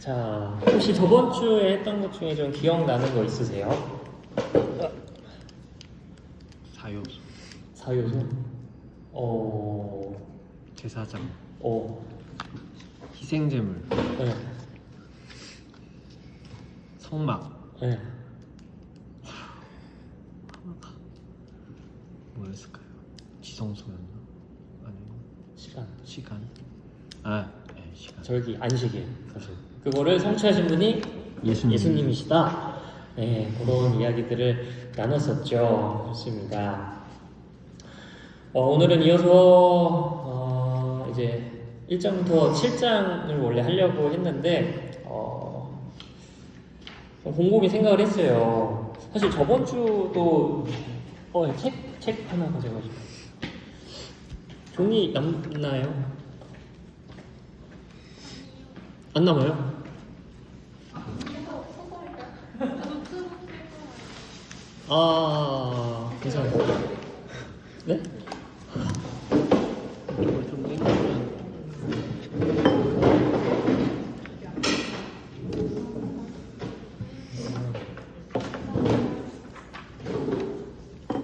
자, 혹시 저번 주에 했던 것 중에 좀 기억나는 거 있으세요? 사요소, 사요소? 제사장, 어, 희생제물, 네, 성막, 네. 뭐였을까요? 지성소였나? 아니면 시간. 시간? 네, 시간. 절기, 안식일. 사실. 그거를 성취하신 분이 예수님이시다. 네, 그런 이야기들을 나눴었죠. 좋습니다. 오늘은 이어서 이제 1장부터 7장을 원래 하려고 했는데 좀 곰곰이 생각을 했어요. 사실 저번 주도 책 하나 가져가지고 종이 남나요? 안 남아요? 괜찮아요. 네? 이걸 좀 땡기면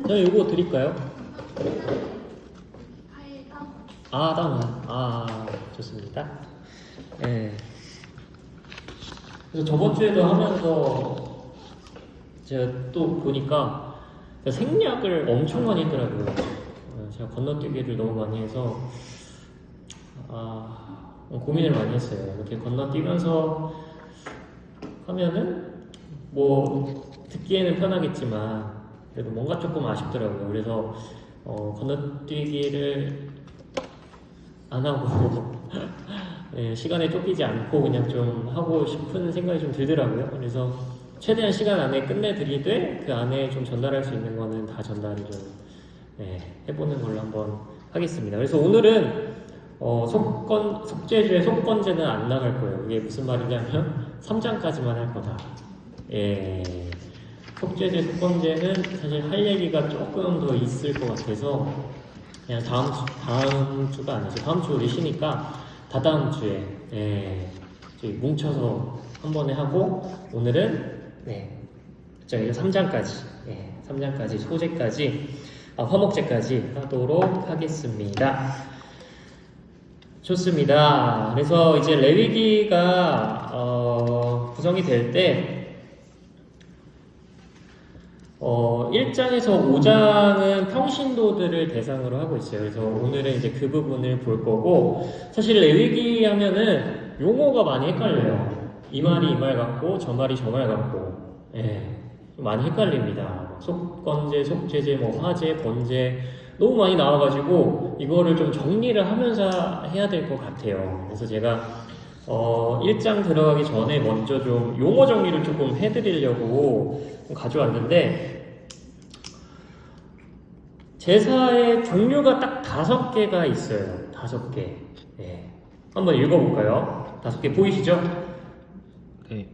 제가 이거 드릴까요? 다운. 좋습니다. 네. 그래서 저번 주에도 하면서 제가 또 보니까 생략을 엄청 많이 했더라고요. 제가 건너뛰기를 너무 많이 해서 고민을 많이 했어요. 이렇게 건너뛰면서 하면은 뭐 듣기에는 편하겠지만 그래도 뭔가 조금 아쉽더라고요. 그래서 건너뛰기를 안 하고 네, 시간에 쫓기지 않고 그냥 좀 하고 싶은 생각이 좀 들더라고요. 그래서 최대한 시간 안에 끝내드리되 그 안에 좀 전달할 수 있는 거는 다 전달을 좀 해보는 걸로 한번 하겠습니다. 그래서 오늘은 속죄죄, 속건제는 안 나갈 거예요. 이게 무슨 말이냐면 3장까지만 할 거다. 속죄죄, 속건제는 사실 할 얘기가 조금 더 있을 것 같아서 그냥 다음 주가 아니죠. 다음 주 우리 쉬니까 다다음 주에 저희 뭉쳐서 한 번에 하고 오늘은 이제 3장까지 3장까지 소제까지 화목제까지 하도록 하겠습니다. 좋습니다. 그래서 이제 레위기가 구성이 될 때 1장에서 5장은 평신도들을 대상으로 하고 있어요. 그래서 오늘은 이제 그 부분을 볼 거고, 사실 레위기 하면은 용어가 많이 헷갈려요. 이 말이 이 말 같고, 저 말이 저 말 같고, 좀 많이 헷갈립니다. 속건제, 속죄제, 화제, 번제, 너무 많이 나와가지고, 이거를 좀 정리를 하면서 해야 될 것 같아요. 그래서 제가 1장 들어가기 전에 먼저 좀 용어 정리를 조금 해드리려고 가져왔는데, 제사의 종류가 딱 5개가 있어요. 5개. 한번 읽어볼까요? 5개 보이시죠? 네.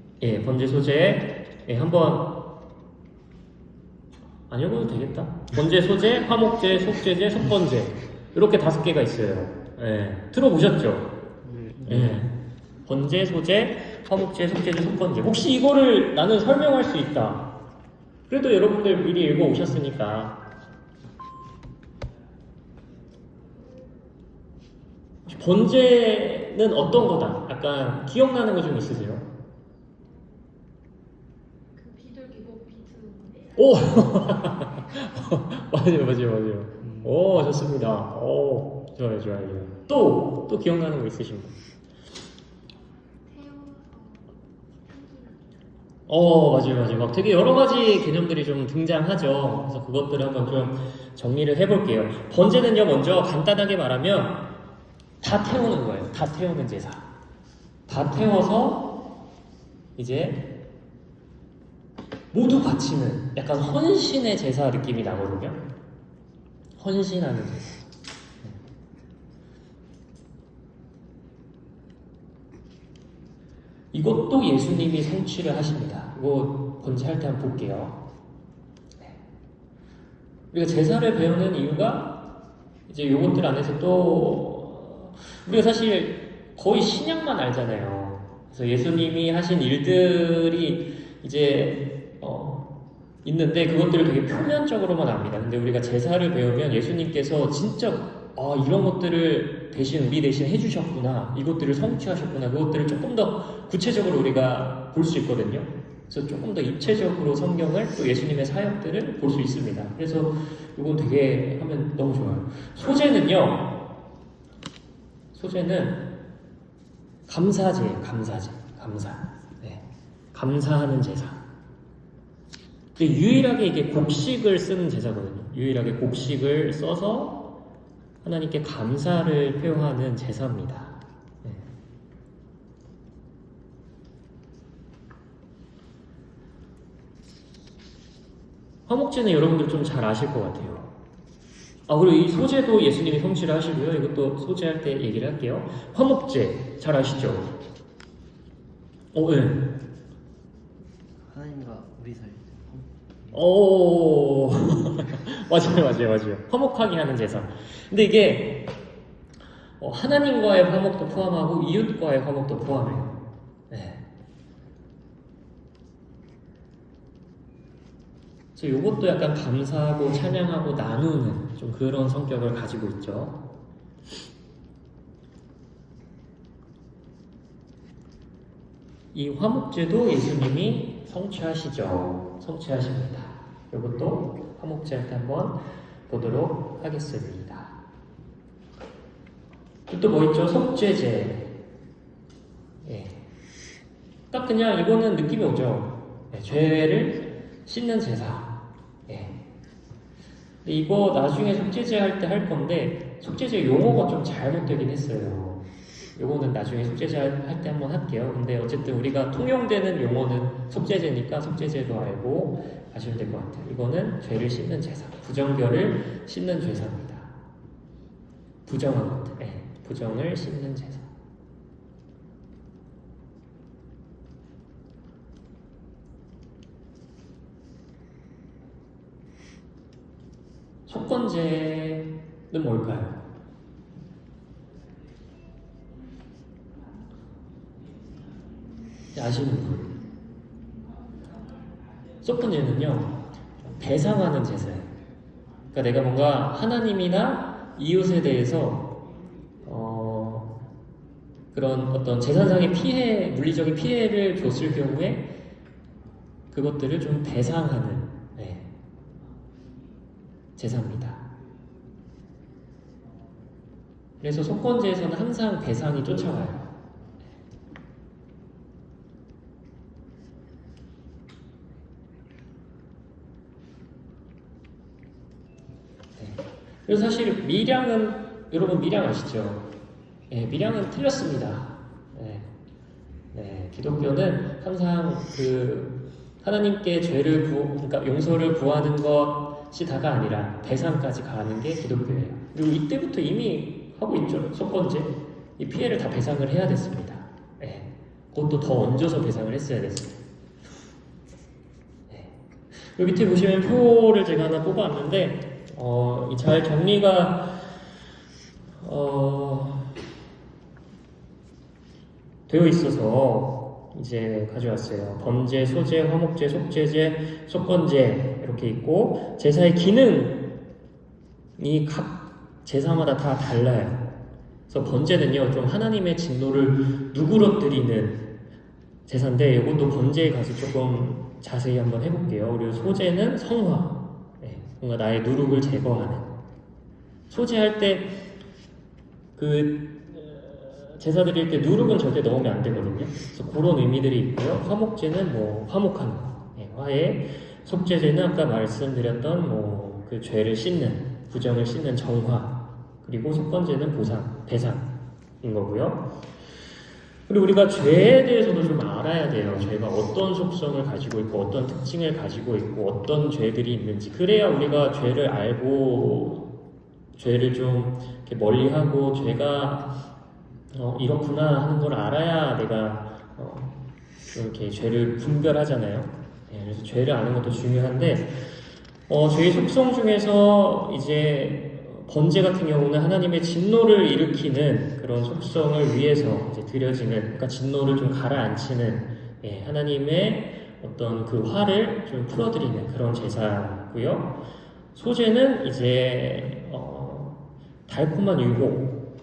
번제, 소제. 한번 안 읽어도 되겠다. 번제, 소제, 화목제, 속죄제, 속건제. 이렇게 5개가 있어요. 들어보셨죠? 번제, 소제, 화목제, 속죄제, 속건제. 혹시 이거를 나는 설명할 수 있다. 그래도 여러분들 미리 읽어 오셨으니까. 번제는 어떤 거다? 약간 기억나는 거 좀 있으세요? 그 비둘기고 비트. 오! 맞아요. 오, 좋습니다. 오, 좋아요. 또 기억나는 거 있으신 분? 맞아요. 막 되게 여러 가지 개념들이 좀 등장하죠. 그래서 그것들을 한번 좀 정리를 해볼게요. 번제는요, 먼저 간단하게 말하면 다 태우는 거예요. 다 태우는 제사. 다 태워서 이제 모두 바치는 약간 헌신의 제사 느낌이 나거든요. 헌신하는 제사. 이것도 예수님이 성취를 하십니다. 이거 번제할 때 한번 볼게요. 우리가 제사를 배우는 이유가 이제 요것들 안에서 또 우리가 사실 거의 신약만 알잖아요. 그래서 예수님이 하신 일들이 이제 있는데 그것들을 되게 표면적으로만 압니다. 근데 우리가 제사를 배우면 예수님께서 진짜 이런 것들을 우리 대신 해주셨구나, 이것들을 성취하셨구나, 그것들을 조금 더 구체적으로 우리가 볼 수 있거든요. 그래서 조금 더 입체적으로 성경을 또 예수님의 사역들을 볼 수 있습니다. 그래서 이건 되게 하면 너무 좋아요. 소제는 감사제예요. 감사. 네. 감사하는 제사. 근데 유일하게 이게 곡식을 쓰는 제사거든요. 유일하게 곡식을 써서 하나님께 감사를 표하는 제사입니다. 네. 화목제는 여러분들 좀 잘 아실 것 같아요. 그리고 이 소제도 예수님이 성취를 하시고요. 이것도 소제할 때 얘기를 할게요. 화목제 잘 아시죠? 네. 하나님과 우리 사이. 오, 맞아요. 화목하게 하는 제사. 근데 이게 하나님과의 화목도 포함하고 이웃과의 화목도 포함해요. 네. 그래서 이것도 약간 감사하고 찬양하고 나누는 좀 그런 성격을 가지고 있죠. 이 화목제도 예수님이 성취하십니다. 이것도 화목제 할 때 한번 보도록 하겠습니다. 또 뭐 있죠? 속죄제. 예. 딱 그냥 이거는 느낌이 오죠. 네, 죄를 씻는 제사. 예. 이거 나중에 속죄제 할 때 할 건데 속죄제 용어가 좀 잘못되긴 했어요. 요거는 나중에 속죄제 할 때 한번 할게요. 근데 어쨌든 우리가 통용되는 용어는 속죄제니까 속죄제도 알고 가시면 될 것 같아요. 이거는 죄를 씻는 제사, 부정결을 씻는 제사입니다. 부정한 것들, 부정을 씻는 제사. 속건제는 뭘까요? 아시는 분? 속건제는요, 배상하는 제사예요. 그러니까 내가 뭔가 하나님이나 이웃에 대해서 그런 어떤 재산상의 피해, 물리적인 피해를 줬을 경우에 그것들을 좀 배상하는 제사입니다. 그래서 속건제에서는 항상 배상이 쫓아와요. 그래서 사실 밀양은, 여러분 밀양 아시죠? 밀양은 틀렸습니다. 기독교는 항상 하나님께 그러니까 용서를 구하는 것이 다가 아니라 배상까지 가는 게 기독교예요. 그리고 이때부터 이미 하고 있죠. 속건제. 이 피해를 다 배상을 해야 됐습니다. 그것도 더 얹어서 배상을 했어야 됐습니다. 여기 밑에 보시면 표를 제가 하나 뽑아왔는데 잘 정리가 되어 있어서 이제 가져왔어요. 범죄, 소제, 화목제, 속죄제, 속건제 이렇게 있고 제사의 기능이 각 제사마다 다 달라요. 그래서 번제는요 좀 하나님의 진노를 누그러뜨리는 제사인데 이것도 번제에 가서 조금 자세히 한번 해볼게요. 그리고 소제는 성화, 뭔가 나의 누룩을 제거하는. 소제할 때 제사 드릴 때 누룩은 절대 넣으면 안 되거든요. 그래서 그런 의미들이 있고요. 화목제는 화목하는 거. 화해. 속죄제는 아까 말씀드렸던 그 죄를 씻는, 부정을 씻는 정화. 그리고 속건제는 배상인 거고요. 그리고 우리가 죄에 대해서도 좀 알아야 돼요. 죄가 어떤 속성을 가지고 있고 어떤 특징을 가지고 있고 어떤 죄들이 있는지. 그래야 우리가 죄를 알고 죄를 좀 이렇게 멀리하고 죄가 이렇구나 하는 걸 알아야 내가 이렇게 죄를 분별하잖아요. 그래서 죄를 아는 것도 중요한데 죄의 속성 중에서 이제 번제 같은 경우는 하나님의 진노를 일으키는 그런 속성을 위해서 이제 드려지는, 그러니까 진노를 좀 가라앉히는, 예, 하나님의 어떤 그 화를 좀 풀어드리는 그런 제사고요. 소제는 이제 달콤한 유혹,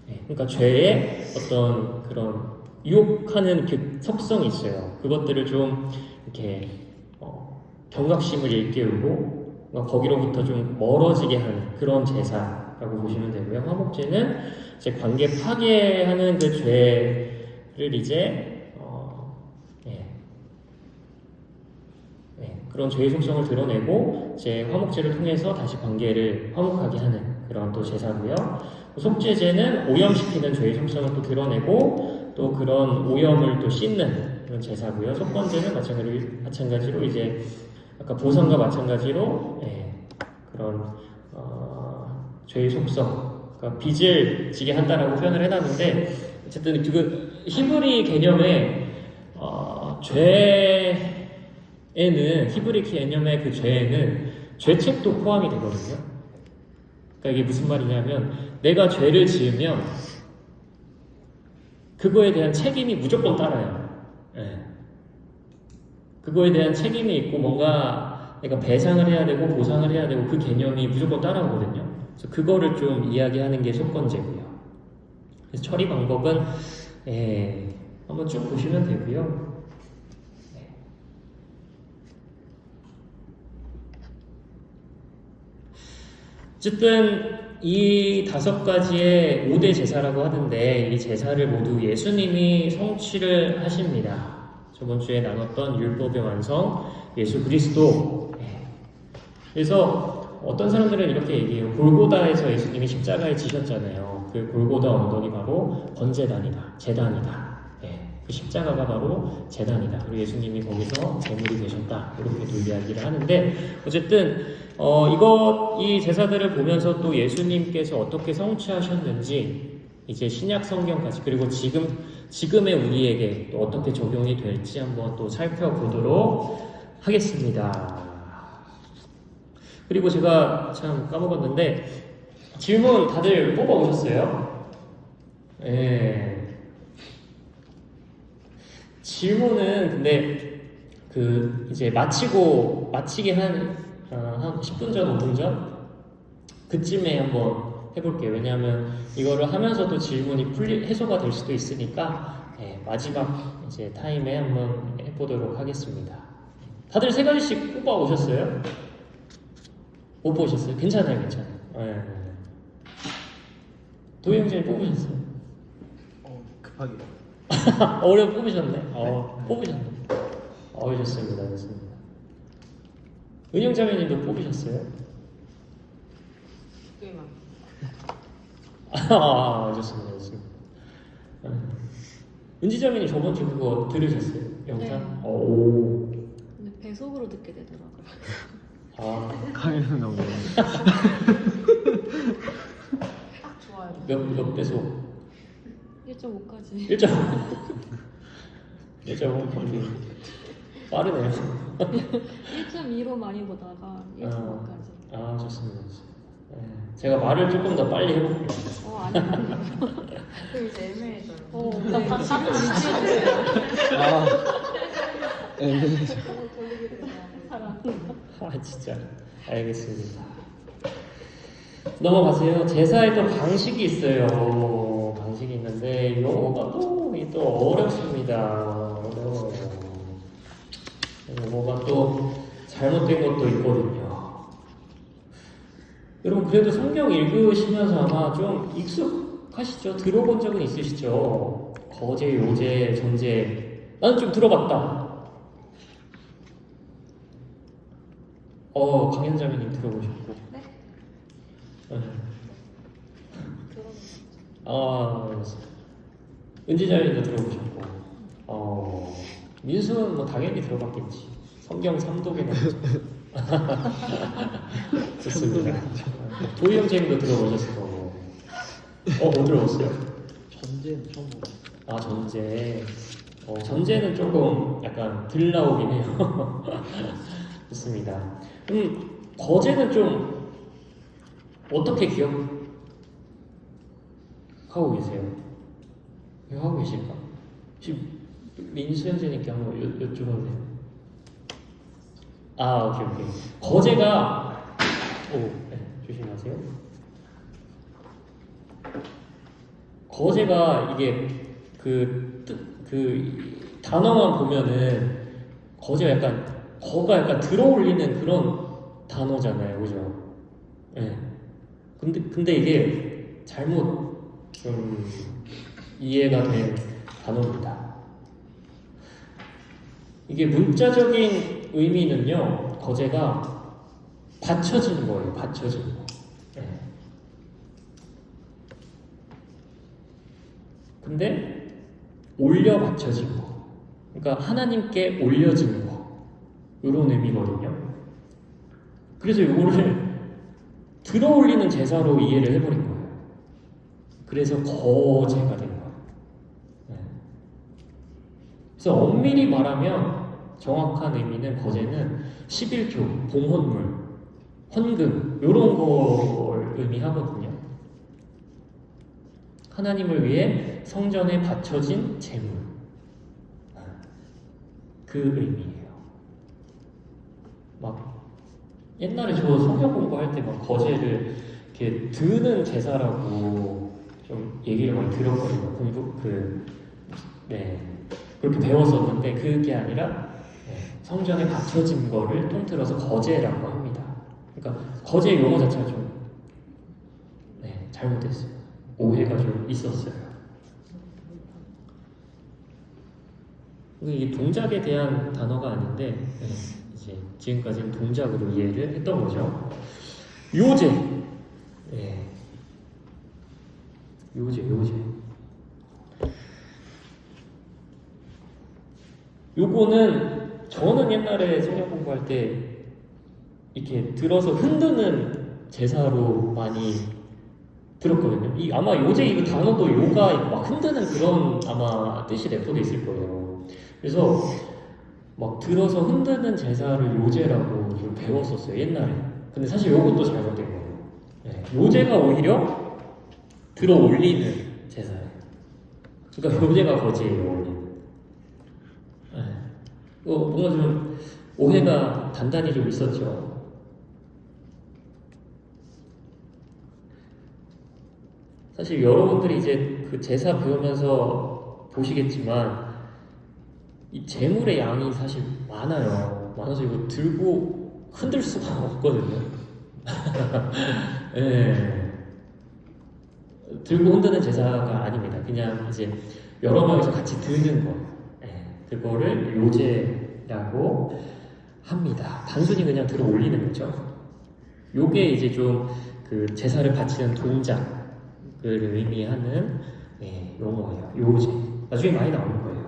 예, 그러니까 죄의 어떤 그런 유혹하는 그 속성이 있어요. 그것들을 좀 이렇게 경각심을 일깨우고 거기로부터 좀 멀어지게 하는 그런 제사라고 보시면 되고요. 화목제는 이제 관계 파괴하는 그 죄를 이제 그런 죄의 속성을 드러내고 이제 화목제를 통해서 다시 관계를 화목하게 하는 그런 또 제사고요. 속죄제는 오염시키는 죄의 속성을 또 드러내고 또 그런 오염을 또 씻는 그런 제사고요. 속건제는 마찬가지로 이제 아까 보상과 마찬가지로 그런 죄의 속성, 그러니까 빚을 지게 한다라고 표현을 해놨는데 어쨌든 그 히브리 개념에 죄에는 히브리 개념의 그 죄에는 죄책도 포함이 되거든요. 그러니까 이게 무슨 말이냐면 내가 죄를 지으면 그거에 대한 책임이 무조건 따라요. 그거에 대한 책임이 있고 뭔가 내가 배상을 해야 되고 보상을 해야 되고 그 개념이 무조건 따라오거든요. 그래서 그거를 좀 이야기하는 게 속건제고요. 그래서 처리 방법은 한번 쭉 보시면 되고요. 어쨌든 이 5가지의 5대 제사라고 하던데 이 제사를 모두 예수님이 성취를 하십니다. 저번 주에 나눴던 율법의 완성, 예수 그리스도. 그래서 어떤 사람들은 이렇게 얘기해요. 골고다에서 예수님이 십자가에 지셨잖아요. 그 골고다 언덕이 바로 번제단이다, 제단이다. 그 십자가가 바로 제단이다. 그리고 예수님이 거기서 제물이 되셨다. 이렇게도 이야기를 하는데 어쨌든 이 제사들을 보면서 또 예수님께서 어떻게 성취하셨는지 이제 신약 성경까지 그리고 지금의 우리에게 또 어떻게 적용이 될지 한번 또 살펴보도록 하겠습니다. 그리고 제가 참 까먹었는데 질문 다들 뽑아오셨어요? 질문은 근데 이제 마치기 한 10분 전, 5분 전 그쯤에 한번 해볼게요. 왜냐하면 이거를 하면서도 질문이 해소가 될 수도 있으니까 마지막 이제 타임에 한번 해보도록 하겠습니다. 다들 3가지씩 뽑아 오셨어요? 못 보셨어요? 괜찮아요. 도영진이 뽑으셨어요? 급하게. 어려 뽑으셨네. 뽑으셨네. 좋습니다. 은영자매님도 뽑으셨어요? 좋습니다. 은지자매님 저번 주 그거 들으셨어요? 영상? 네. 오. 근데 배속으로 듣게 되더라고요. 카메라 나오네. 딱 좋아요. 몇 배속? 1.5까지. 1.5 빠르네요. 1.2로 많이 보다가 1.5까지. 좋습니다. 제가 말을 조금 더 빨리 해볼게요. 아니요. 그 이제 애매해져요. 네, 지금 유지해주세요. 애매해져. 돌리게 되면. 진짜. 알겠습니다. 넘어가세요. 제사의 또 방식이 있어요. 방식이 있는데 용어가 또 어렵습니다. 어려워요. 용어가 또 잘못된 것도 있거든요. 여러분 그래도 성경 읽으시면서 아마 좀 익숙하시죠? 들어본 적은 있으시죠? 거제, 요제, 전제. 나는 좀 들어봤다. 강현자매님 들어보셨고. 네? 알겠습니다. 은지자매님도 들어보셨고. 민수는 뭐 당연히 들어봤겠지. 성경 3독에나 좋습니다. 도희형제님도 들어보셨을 거고. 못 들어봤어요? 전제는 처음 보고. 전제. 전제는 조금 약간 덜 나오긴 해요. 좋습니다. 거제는 좀 어떻게 기억하고 계세요? 이거 하고 계실까? 혹시 민수 형제님께 한번 여쭤봐도 돼요? 아, 오케이. 거제가 네, 조심하세요. 거제가 이게 그 단어만 보면은 거제가 거가 약간 들어올리는 그런 단어잖아요, 그죠? 네. 근데 이게 잘못 좀 이해가 된 단어입니다. 이게 문자적인 의미는요, 거제가 받쳐진 거예요, 받쳐진 거. 네. 근데 올려 받쳐진 거. 그러니까 하나님께 올려진 거. 이런 의미거든요. 그래서 이거를 들어올리는 제사로 이해를 해버린 거예요. 그래서 거제가 된 거예요. 네. 그래서 엄밀히 말하면 정확한 의미는 거제는 11조, 봉헌물, 헌금 이런 걸 의미하거든요. 하나님을 위해 성전에 바쳐진 제물, 그 의미예요. 막 옛날에 저 성경 공부할 때 막 거제를 이렇게 드는 제사라고 좀 얘기를 많이 들었거든요. 그렇게 배웠었는데 그게 아니라 성전에 바쳐진 거를 통틀어서 거제라고 합니다. 그러니까 거제 용어 자체가 좀 잘못됐어요. 오해가 좀 있었어요. 이 동작에 대한 단어가 아닌데 이제 지금까지는 동작으로 이해를 했던 거죠. 요제, 요제. 요거는 저는 옛날에 성경 공부할 때 이렇게 들어서 흔드는 제사로 많이 들었거든요. 아마 요제 이거 단어도 요가 막 흔드는 그런 아마 뜻이 내포돼 있을 거예요. 그래서 막 들어서 흔드는 제사를 요제라고 좀 배웠었어요, 옛날에. 근데 사실 요것도 잘못된 거예요. 요제가 오히려 들어 올리는 제사예요. 그러니까 요제가 거제예요, 원래. 뭔가 좀 오해가 단단히 좀 있었죠. 사실 여러분들이 이제 그 제사 배우면서 보시겠지만 이 제물의 양이 사실 많아요. 많아서 이거 들고 흔들 수가 없거든요. 들고 흔드는 제사가 아닙니다. 그냥 이제 여러 명이서 같이 드는 거. 그거를 요제라고 합니다. 단순히 그냥 들어 올리는 거죠. 요게 이제 좀 그 제사를 바치는 동작을 의미하는 용어예요. 요제. 나중에 많이 나오는 거예요.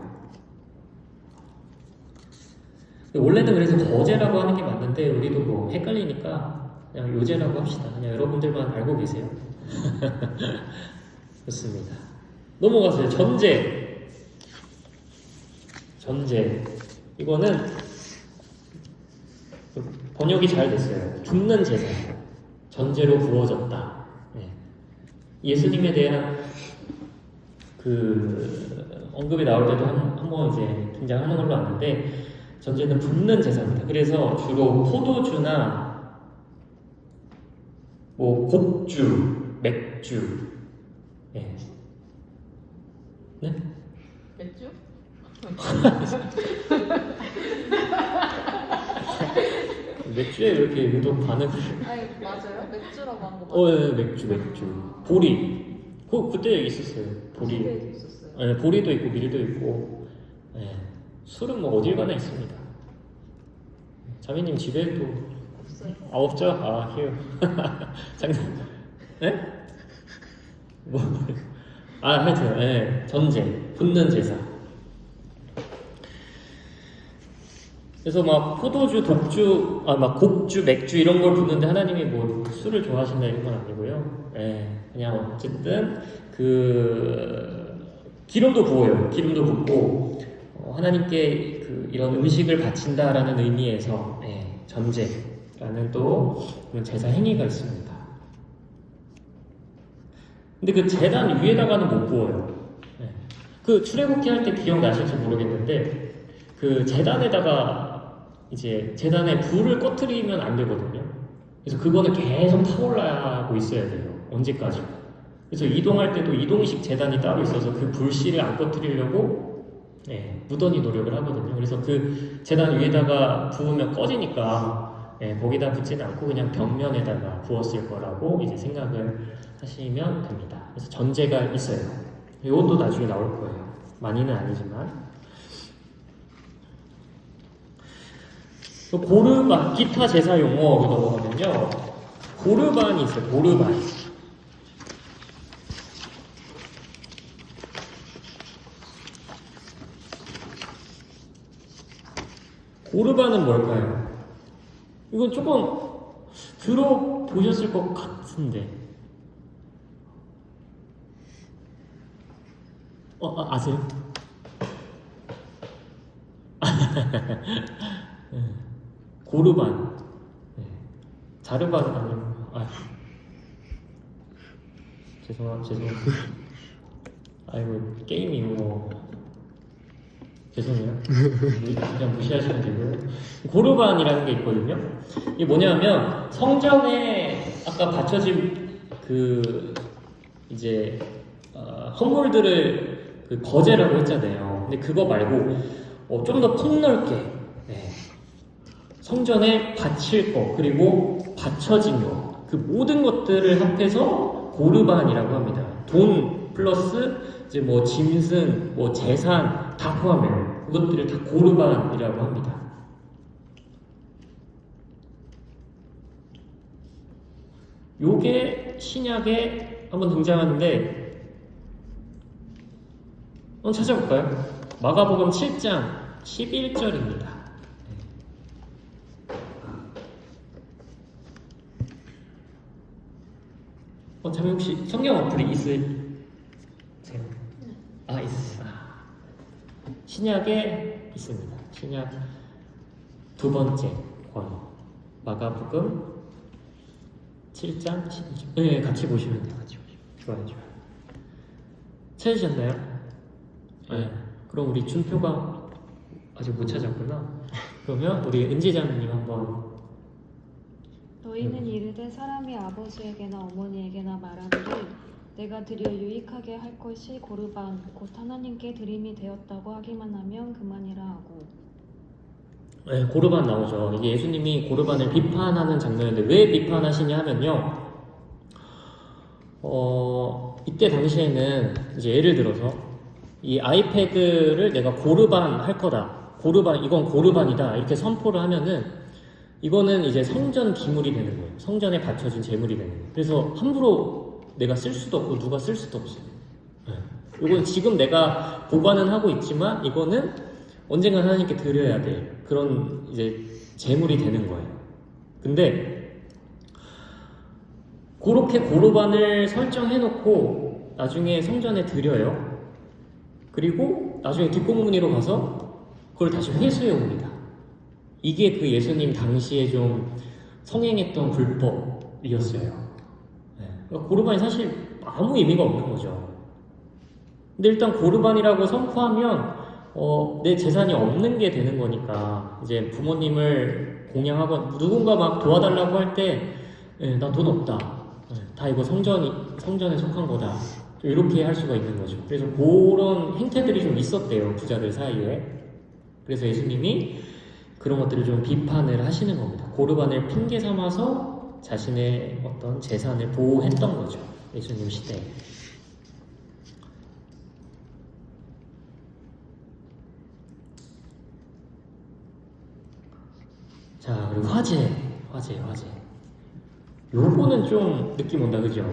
원래는 그래서 거제라고 하는 게 맞는데 우리도 뭐 헷갈리니까 그냥 요제라고 합시다. 그냥 여러분들만 알고 계세요. 좋습니다. 넘어가세요. 전제. 이거는 번역이 잘 됐어요. 죽는 제사. 전제로 부어졌다. 예수님에 대한 그 언급이 나올 때도 한번 이제 등장하는 걸로 아는데 전제는 붓는 제사입니다. 그래서 주로 포도주나 뭐 곡주, 맥주, 네? 맥주? 맥주에 이렇게 유독 반응을 아니 맞아요? 맥주라고 한 거 맞아요? 네, 맥주. 보리. 그때 있었어요. 보리. 집에도 있었어요. 네, 보리도 있고 밀도 있고. 술은 뭐 어딜 가나 있습니다. 자매님 집에도 없어요. 없죠? 휴. 장난. 네? 하여튼 전제, 붓는 제사. 그래서 막 포도주, 독주, 막 곡주, 맥주 이런 걸 붓는데 하나님이 뭐 술을 좋아하신다 이런 건 아니고요. 그냥 어쨌든 기름도 부어요. 기름도 붓고 하나님께 이런 음식을 바친다라는 의미에서 전제라는 또 그런 제사 행위가 있습니다. 근데 그 제단 위에다가는 못 부어요. 네. 그 출애굽기 할 때 기억나실지 모르겠는데 그 제단에다가 이제 제단에 불을 꺼트리면 안 되거든요. 그래서 그거는 계속 타올라고 있어야 돼요. 언제까지? 그래서 이동할 때도 이동식 제단이 따로 있어서 그 불씨를 안 꺼트리려고 네, 무던히 노력을 하거든요. 그래서 그 제단 위에다가 부으면 꺼지니까 네, 거기다 붓지는 않고 그냥 벽면에다가 부었을 거라고 이제 생각을 하시면 됩니다. 그래서 전제가 있어요. 이것도 나중에 나올 거예요. 많이는 아니지만. 고르반, 기타 제사 용어로 넘어가면요. 고르반이 있어요. 고르반. 고르반은 뭘까요? 이건 조금 들어보셨을 것 같은데. 아세요? 고르반. 네. 자르반 아니고. 죄송합니다. 아이고, 게임이 뭐. 죄송해요. 그냥 무시하시면 되고요. 고르반이라는 게 있거든요. 이게 뭐냐면 성전에 아까 받쳐진 그 이제 헌물들을 그 거제라고 했잖아요. 근데 그거 말고 좀 더 폭넓게 네. 성전에 바칠 거 그리고 받쳐진 거 그 모든 것들을 합해서 고르반이라고 합니다. 돈 플러스 이제 뭐 짐승, 뭐 재산 다 포함해요. 그것들을 다 고르반이라고 합니다. 요게 신약에 한번 등장하는데 한번 찾아볼까요? 마가복음 7장 11절입니다. 자매 혹시 성경 어플이 있으세요? 있으세요. 신약에 있습니다. 신약 두 번째 권 마가복음 7장 11절. 네, 같이 보시면 돼요. 같이 보시면. 좋아요. 찾으셨나요? 네. 그럼 우리 준표가 아직 못 찾았구나. 그러면 우리 은지장님 한번. 너희는 이르되 사람이 아버지에게나 어머니에게나 말하기를 내가 드려 유익하게 할 것이 고르반 곧 하나님께 드림이 되었다고 하기만 하면 그만이라 하고. 네, 고르반 나오죠. 이게 예수님이 고르반을 비판하는 장면인데 왜 비판하시냐 하면요. 이때 당시에는 이제 예를 들어서 이 아이패드를 내가 고르반 할 거다. 고르반, 이건 고르반이다. 이렇게 선포를 하면은 이거는 이제 성전 기물이 되는 거예요. 성전에 바쳐진 제물이 되는 거예요. 그래서 함부로 내가 쓸 수도 없고 누가 쓸 수도 없어요. 네. 이건 지금 내가 보관은 하고 있지만 이거는 언젠가 하나님께 드려야 될 그런 이제 제물이 되는 거예요. 근데 그렇게 고르반을 설정해놓고 나중에 성전에 드려요. 그리고 나중에 뒷공문으로 가서 그걸 다시 회수해 옵니다. 이게 그 예수님 당시에 좀 성행했던 불법이었어요. 네. 그러니까 고르반이 사실 아무 의미가 없는 거죠. 근데 일단 고르반이라고 선포하면 내 재산이 없는 게 되는 거니까 이제 부모님을 공양하고 누군가 막 도와달라고 할 때 나 돈 없다. 다 이거 성전에 속한 거다. 이렇게 할 수가 있는 거죠. 그래서 그런 행태들이 좀 있었대요. 부자들 사이에. 그래서 예수님이 그런 것들을 좀 비판을 하시는 겁니다. 고르반을 핑계 삼아서 자신의 어떤 재산을 보호했던 거죠. 예수님 시대에. 자, 그리고 화재. 요거는 좀 느낌 온다, 그죠?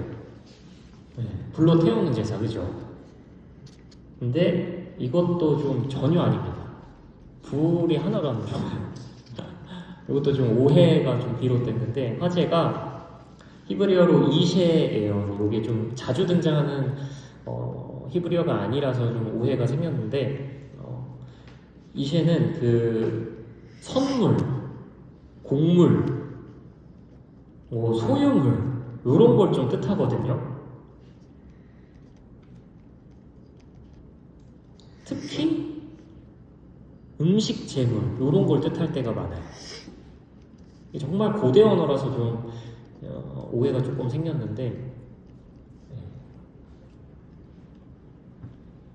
네, 불로 태우는 제사, 그죠? 근데 이것도 좀 전혀 아닙니다. 불이 하나도 안 들어가요. 이것도 좀 오해가 좀 비롯됐는데 화재가 히브리어로 이셰예요. 이게 좀 자주 등장하는 히브리어가 아니라서 좀 오해가 생겼는데 이셰는 그 선물, 곡물, 소유물 이런 걸 좀 뜻하거든요. 특히 음식 재물 이런 걸 뜻할 때가 많아요. 이게 정말 고대 언어라서 좀 오해가 조금 생겼는데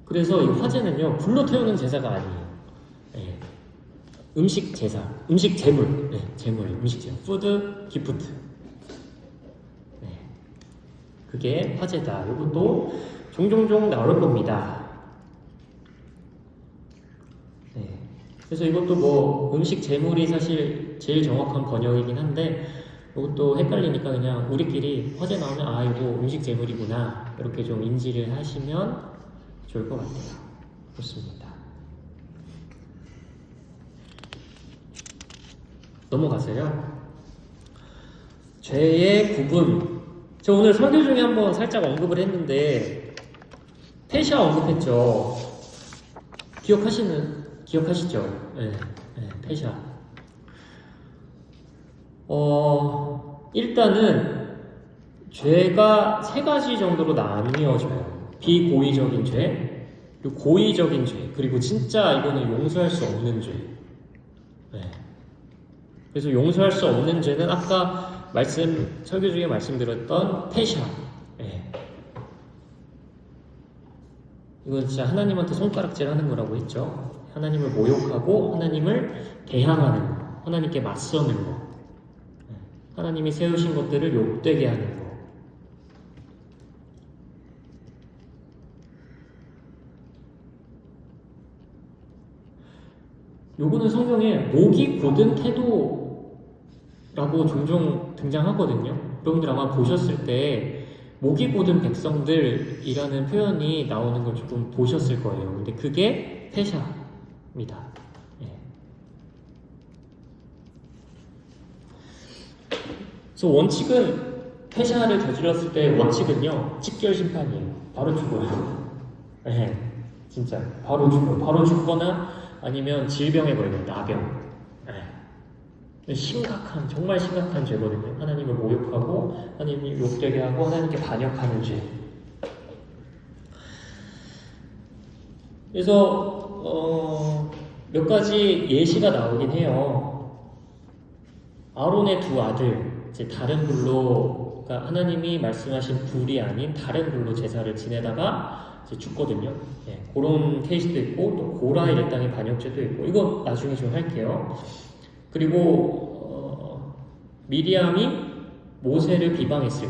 그래서 이 화제는요 불로 태우는 제사가 아니에요. 예. 음식 제사, 음식 재물, 네, 재물, 음식 재물, 푸드 기프트. 네. 그게 화제다. 이것도 종종종 나올 겁니다. 네. 그래서 이것도 뭐 음식 재물이 사실 제일 정확한 번역이긴 한데 이것도 헷갈리니까 그냥 우리끼리 화제 나오면 아 이거 음식 재물이구나 이렇게 좀 인지를 하시면 좋을 것 같아요. 좋습니다. 넘어가세요. 죄의 구분. 저 오늘 설교 중에 한번 살짝 언급을 했는데 페샤 언급했죠. 기억하시죠? 네, 네, 페샤. 일단은 죄가 세 가지 정도로 나뉘어져요. 비고의적인 죄, 그리고 고의적인 죄, 그리고 진짜 이거는 용서할 수 없는 죄. 네. 그래서 용서할 수 없는 죄는 아까 설교 중에 말씀드렸던 페샤. 네. 이건 진짜 하나님한테 손가락질 하는 거라고 했죠. 하나님을 모욕하고 하나님을 대항하는 거, 하나님께 맞서는 거, 네. 하나님이 세우신 것들을 욕되게 하는 거. 요거는 성경에 목이 곧은 태도라고 종종 등장하거든요. 여러분들 아마 보셨을 때 목이 곧은 백성들이라는 표현이 나오는 걸 조금 보셨을 거예요. 근데 그게 페샤입니다. 예. 그래서 원칙은 페샤를 저질렀을 때 원칙은요 직결 심판이에요. 바로 죽어요. 예, 진짜 바로 죽어요. 바로 죽거나 아니면 질병에 걸려요. 나병. 네. 정말 심각한 죄거든요. 하나님을 모욕하고 하나님을 욕되게 하고 하나님께 반역하는 죄. 그래서 몇 가지 예시가 나오긴 해요. 아론의 두 아들, 이제 다른 불로, 그러니까 하나님이 말씀하신 불이 아닌 다른 불로 제사를 지내다가 이제 죽거든요. 예, 그런 케이스도 있고 또 고라의 이 땅의 반역죄도 있고 이거 나중에 좀 할게요. 그리고 미리암이 모세를 비방했을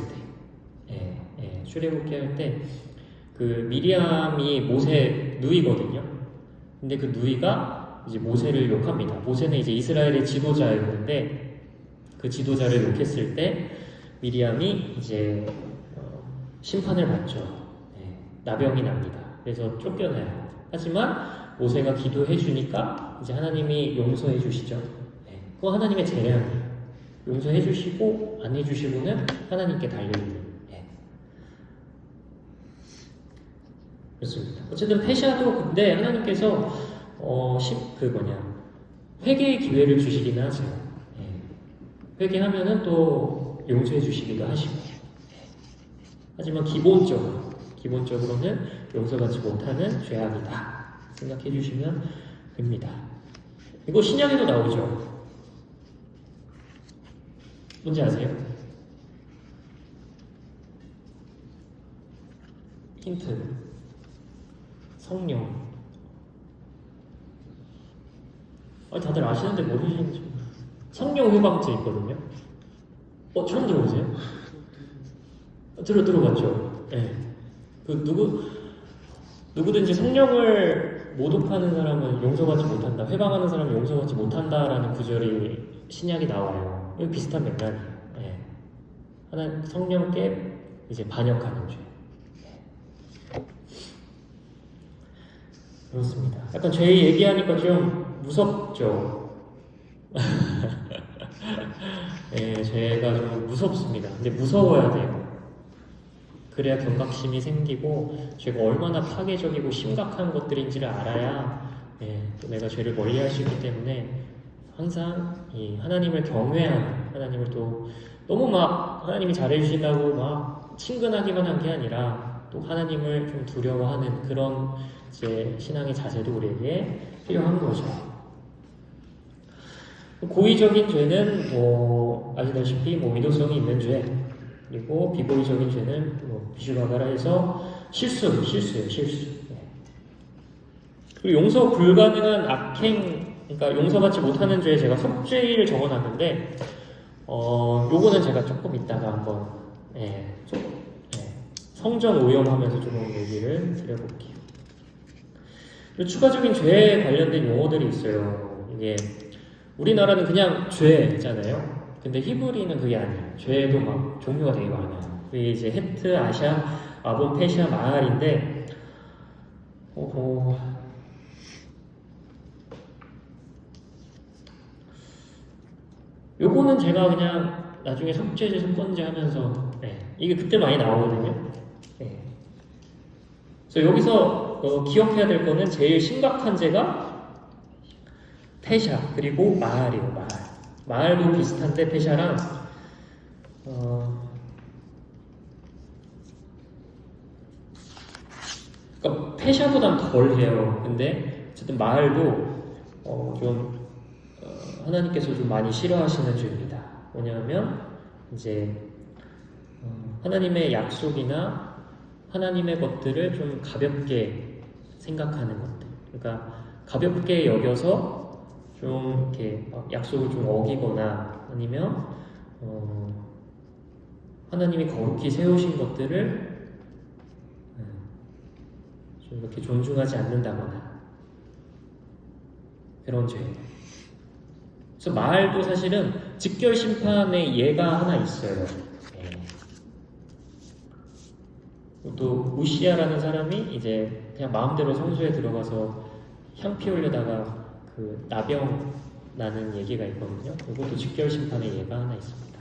때, 출애굽기 할 때 그 미리암이 모세 누이거든요. 근데 그 누이가 이제 모세를 욕합니다. 모세는 이제 이스라엘의 지도자였는데 그 지도자를 욕했을 때 미리암이 이제 심판을 받죠. 나병이 납니다. 그래서 쫓겨나요. 하지만 모세가 기도해 주니까 이제 하나님이 용서해 주시죠. 그거 하나님의 재량이에요. 용서해 주시고 안 해 주시고는 하나님께 달려있는. 그렇습니다. 어쨌든 페샤도 근데 하나님께서 회개의 기회를 주시긴 하죠. 회개하면은 또 용서해 주시기도 하시고. 하지만 기본적으로는 용서받지 못하는 죄악이다 생각해 주시면 됩니다. 이거 신약에도 나오죠. 뭔지 아세요? 힌트. 성령. 다들 아시는데 모르시는지. 성령 회방죄 있거든요. 처음 들어보세요? 들어봤죠? 네. 누구든지 성령을 모독하는 사람은 용서받지 못한다. 회방하는 사람은 용서받지 못한다라는 구절이 신약이 나와요. 이거 비슷한 맥락이에요. 성령께 이제 반역하는 죄. 그렇습니다. 약간 죄 얘기하니까 좀 무섭죠. 죄가 좀 무섭습니다. 근데 무서워야 돼요. 그래야 경각심이 생기고 죄가 얼마나 파괴적이고 심각한 것들인지를 알아야 또 내가 죄를 멀리할 수 있기 때문에 항상 이 하나님을 경외하는, 하나님을 또 너무 막 하나님이 잘해주신다고 막 친근하기만 한 게 아니라 또 하나님을 좀 두려워하는 그런 이제 신앙의 자세도 우리에게 필요한 거죠. 고의적인 죄는 뭐 아시다시피 뭐 의도성이 있는 죄, 그리고 비고의적인 죄는 뭐 비슈가가라 해서 실수예요, 실수. 네. 그리고 용서 불가능한 악행, 그러니까 용서받지 못하는 죄에 제가 속죄를 적어놨는데, 요거는 제가 조금 이따가 한번 성전 오염하면서 조금 얘기를 드려볼게요. 그리고 추가적인 죄에 관련된 용어들이 있어요. 이게 우리나라는 그냥 죄잖아요. 근데 히브리는 그게 아니에요. 죄도 막 종류가 되게 많아요. 그게 이제 헤트, 아샤, 아본, 페시아, 마할인데, 요거는 제가 그냥 나중에 속죄제, 속건제 하면서, 이게 그때 많이 나오거든요. 그래서 여기서 기억해야 될 거는 제일 심각한 죄가 페샤, 그리고 마할이에요, 마할도 비슷한데 페샤랑, 그러니까 페샤보단 덜 해요. 근데 어쨌든 마할도 하나님께서 좀 많이 싫어하시는 죄입니다. 뭐냐면 이제 하나님의 약속이나 하나님의 것들을 좀 가볍게 생각하는 것들. 그러니까 가볍게 여겨서 좀 이렇게 약속을 좀 어기거나 아니면 하나님이 거룩히 세우신 것들을 좀 이렇게 존중하지 않는다거나 그런 죄. 그래서 마할도 사실은 직결 심판의 예가 하나 있어요. 또 우시아라는 사람이 이제 그냥 마음대로 성소에 들어가서 향 피우려다가 그 나병 나는 얘기가 있거든요. 이것도 직결 심판의 예가 하나 있습니다.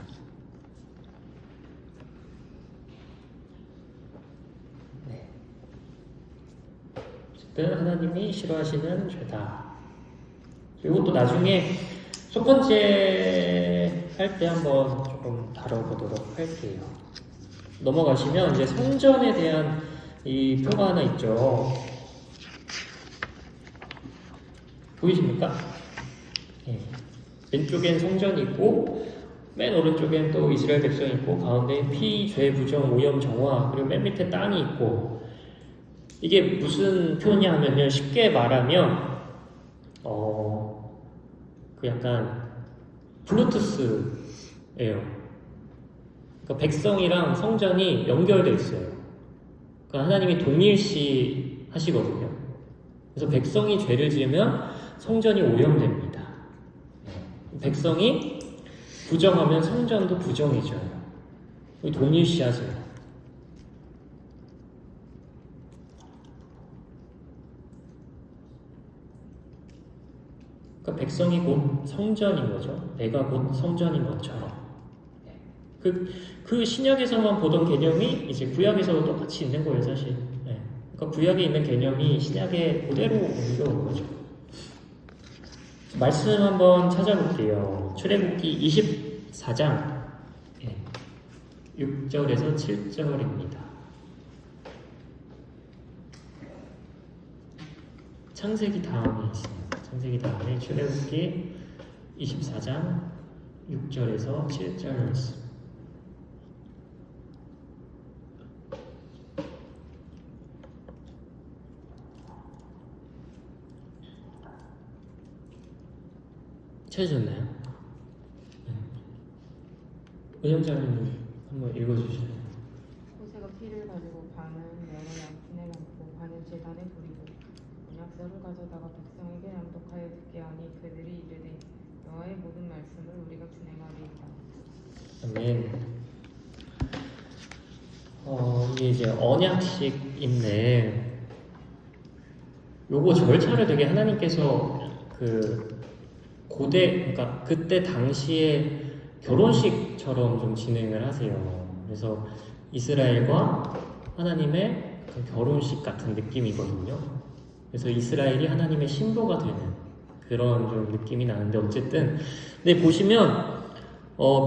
네. 어쨌든 하나님이 싫어하시는 죄다. 이것도 나중에 속건제 할 때 한번 조금 다뤄보도록 할게요. 넘어가시면 이제 성전에 대한 이 표가 하나 있죠. 보이십니까? 왼쪽엔 성전이 있고 맨 오른쪽엔 또 이스라엘 백성이 있고 가운데에 피, 죄, 부정, 오염, 정화, 그리고 맨 밑에 땅이 있고, 이게 무슨 표냐 하면요, 쉽게 말하면 그 약간 블루투스예요. 그러니까 백성이랑 성전이 연결되어 있어요. 그러니까 하나님이 동일시 하시거든요. 그래서 백성이 죄를 지으면 성전이 오염됩니다. 백성이 부정하면 성전도 부정해져요. 동일시 하세요. 그러니까 백성이 곧 성전인 거죠. 내가 곧 성전인 것처럼. 그 신약에서만 보던 개념이 이제 구약에서도 똑같이 있는 거예요, 사실. 그러니까 구약에 있는 개념이 신약에 그대로 옮겨온 거죠. 말씀 한번 찾아볼게요. 출애굽기 24장 6절에서 7절입니다. 창세기 다음에 있어요. 창세기 다음에 출애굽기 24장 6절에서 7절 말씀. 찾으셨나요? 은영자님 한번 읽어주시나요? 모세가 피를 가지고 반은 여러 양푼에 담고 반은 제단에 뿌리고 언약서를 가져다가 백성에게 낭독하여 듣게 하니 그들이 이르되 여호와의 모든 말씀을 우리가 준행하리이다. 아멘. 이게 이제 언약식인데 요거 절차를 되게 하나님께서 그러니까 그때 당시에 결혼식처럼 좀 진행을 하세요. 그래서 이스라엘과 하나님의 결혼식 같은 느낌이거든요. 그래서 이스라엘이 하나님의 신부가 되는 그런 좀 느낌이 나는데, 어쨌든 근데 보시면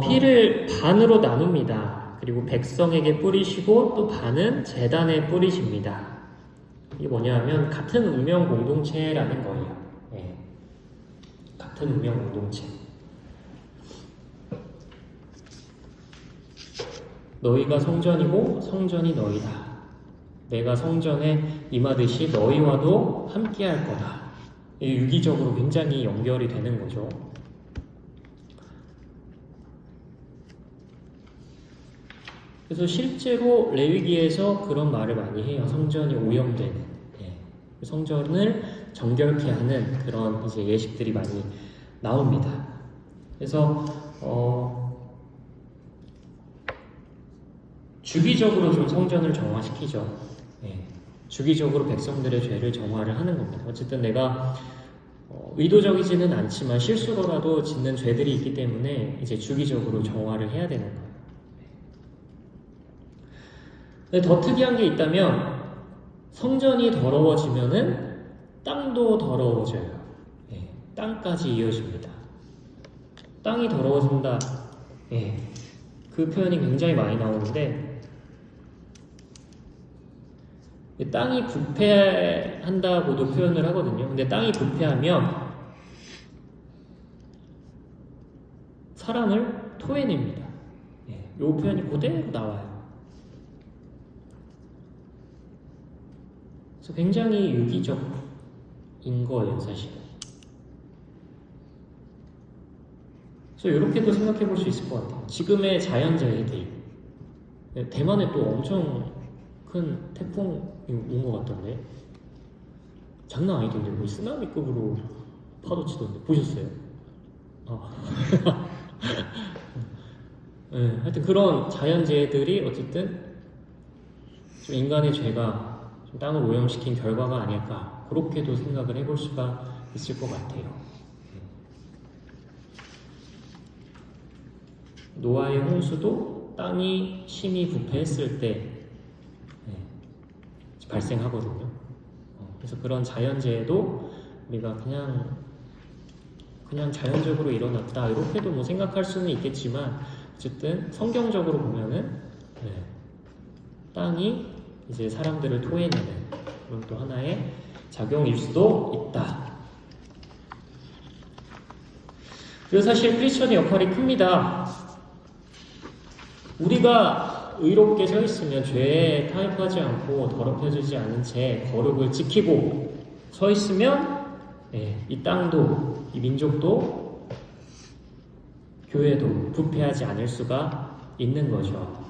피를 반으로 나눕니다. 그리고 백성에게 뿌리시고 또 반은 제단에 뿌리십니다. 이게 뭐냐면 같은 운명 공동체라는 거예요. 예. 같은 운명 공동체. 너희가 성전이고 성전이 너희다. 내가 성전에 임하듯이 너희와도 함께할 거다. 이게 유기적으로 굉장히 연결이 되는 거죠. 그래서 실제로 레위기에서 그런 말을 많이 해요. 성전이 오염되는, 성전을 정결케 하는 그런 이제 예식들이 많이 나옵니다. 그래서 주기적으로 좀 성전을 정화시키죠. 주기적으로 백성들의 죄를 정화를 하는 겁니다. 어쨌든 내가 의도적이지는 않지만 실수로라도 짓는 죄들이 있기 때문에 이제 주기적으로 정화를 해야 되는 거예요. 근데 더 특이한 게 있다면 성전이 더러워지면은 땅도 더러워져요. 땅까지 이어집니다. 땅이 더러워진다. 그 표현이 굉장히 많이 나오는데 땅이 부패한다고도 표현을 하거든요. 근데 땅이 부패하면 사람을 토해냅니다. 이 표현이 그대로 나와요. 그래서 굉장히 유기적인 거예요, 사실. 그래서 이렇게도 생각해 볼 수 있을 것 같아요. 지금의 자연재해들, 대만에 또 엄청 큰 태풍이 온 것 같던데, 장난 아니던데, 거의 쓰나미급으로 파도 치던데, 보셨어요? 하여튼 그런 자연재해들이 어쨌든 좀 인간의 죄가 좀 땅을 오염시킨 결과가 아닐까, 그렇게도 생각을 해볼 수가 있을 것 같아요. 노아의 홍수도 땅이 심히 부패했을 때 발생하거든요. 그래서 그런 자연재해도 우리가 그냥 자연적으로 일어났다 이렇게도 뭐 생각할 수는 있겠지만, 어쨌든 성경적으로 보면은 땅이 이제 사람들을 토해내는 그런 또 하나의 작용일 수도 있다. 그래서 사실 크리스천의 역할이 큽니다. 우리가 의롭게 서 있으면, 죄에 타협하지 않고 더럽혀지지 않은 채 거룩을 지키고 서 있으면 이 땅도, 이 민족도, 교회도 부패하지 않을 수가 있는 거죠.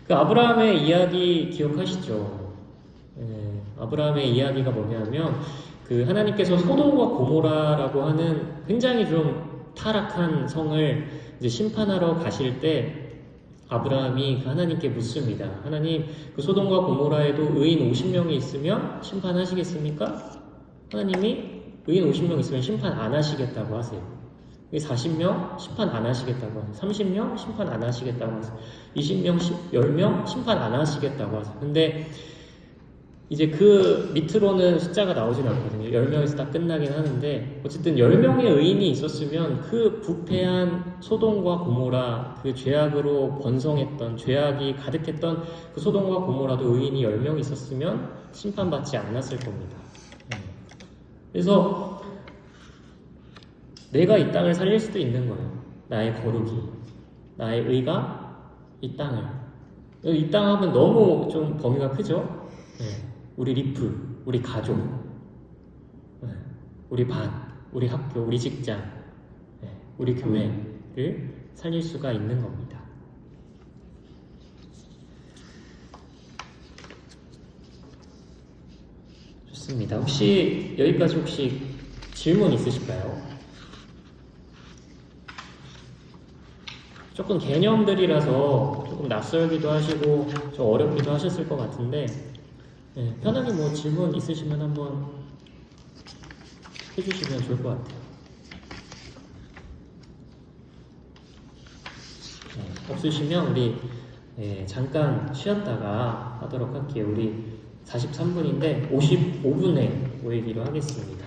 그 아브라함의 이야기 기억하시죠? 아브라함의 이야기가 뭐냐면, 그 하나님께서 소돔과 고모라라고 하는 굉장히 좀 타락한 성을 이제 심판하러 가실 때 아브라함이 그 하나님께 묻습니다. 하나님, 그 소돔과 고모라에도 의인 50명이 있으면 심판하시겠습니까? 하나님이 의인 50명 있으면 심판 안 하시겠다고 하세요. 40명 심판 안 하시겠다고 하세요. 30명 심판 안 하시겠다고 하세요. 20명, 10명 심판 안 하시겠다고 하세요. 근데 이제 그 밑으로는 숫자가 나오진 않거든요. 10명에서 딱 끝나긴 하는데, 어쨌든 10명의 의인이 있었으면 그 부패한 소돔과 고모라, 그 죄악으로 번성했던, 죄악이 가득했던 그 소돔과 고모라도 의인이 10명 있었으면 심판받지 않았을 겁니다. 그래서 내가 이 땅을 살릴 수도 있는 거예요. 나의 거룩이, 나의 의가 이 땅을. 이 땅 하면 너무 좀 범위가 크죠? 우리 리프, 우리 가족, 우리 반, 우리 학교, 우리 직장, 우리 교회를 살릴 수가 있는 겁니다. 좋습니다. 혹시 여기까지 혹시 질문 있으실까요? 조금 개념들이라서 조금 낯설기도 하시고 좀 어렵기도 하셨을 것 같은데, 편하게 뭐 질문 있으시면 한번 해주시면 좋을 것 같아요. 없으시면 우리 잠깐 쉬었다가 하도록 할게요. 우리 43분인데 55분에 모이기로 하겠습니다.